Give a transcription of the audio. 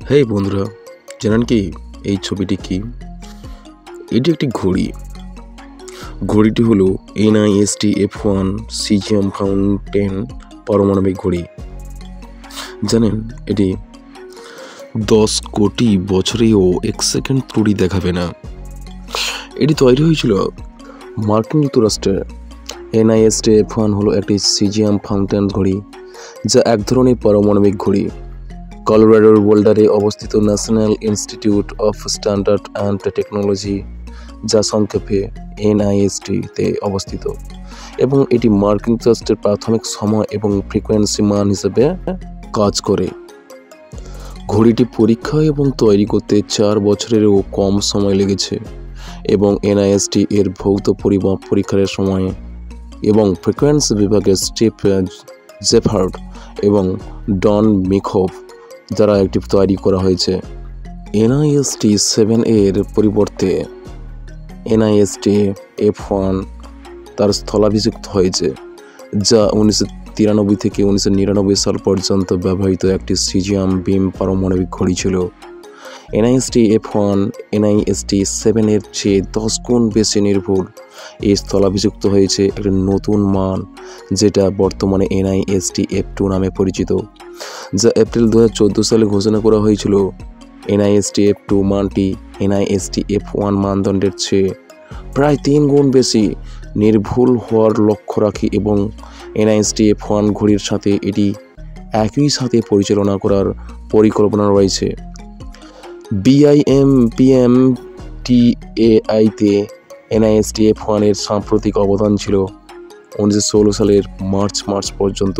হেই বন্ধুরা, জানেন কি এই ছবিটি কি? এটি একটি ঘড়ি। ঘড়িটি হলো NIST F1 সিজিয়াম ফাউন্টেন পারমাণবিক ঘড়ি। জানেন এটি 10 কোটি বছরেও 1 সেকেন্ড ত্রুটি দেখাবে না। এটি তৈরি হয়েছিল মার্কিন যুক্তরাষ্ট্রে। NIST F1 হলো একটি সিজিয়াম ফাউন্টেন ঘড়ি, যা এক ধরনের পারমাণবিক ঘড়ি। কলোরাডোর বোল্ডারে অবস্থিত national institute of standard and technology, যা সংক্ষেপে NIST-তে অবস্থিত, এবং এটি মার্কিন যুক্তরাষ্ট্রের প্রাথমিক সময় এবং ফ্রিকোয়েন্সি মান হিসেবে কাজ করে। ঘড়িটি পরীক্ষা এবং তৈরি করতে 4 বছরেরও কম সময় লেগেছে, এবং NIST এর ভৌত পরিমাপ পরীক্ষার সময় এবং ফ্রিকোয়েন্সি বিভাগের স্টিভ জেফার্ড এবং ডন মিখোভ দ্বারা একটি তৈরি করা হয়েছে। NIST 7 এর পরিবর্তে NIST F1 তার স্থলাভিষিক্ত হয়েছে, যা 1993 থেকে 1999 সাল পর্যন্ত ব্যবহৃত একটি সিজিয়াম বিম পারমাণবিক ঘড়ি ছিল। NIST F1 NIST 7 এর চেয়ে 10 গুণ বেশি নির্ভুল। এই স্থলাভিষিক্ত হয়েছে একটি নতুন মান, যেটা বর্তমানে NIST F2 নামে পরিচিত, যা এপ্রিল 2014 সালে ঘোষণা করা হয়েছিল। NIST F2 মানটি NIST F1 মানদণ্ডের চেয়ে প্রায় 3 গুণ বেশি নির্ভুল হওয়ার লক্ষ্য রাখে, এবং NIST F1 ঘড়ির সাথে এটি একই সাথে পরিচালনা করার পরিকল্পনা রয়েছে। BIMPMTAI-তে NIST F1 এর সাম্প্রতিক অবদান ছিল 1916 সালের মার্চ পর্যন্ত।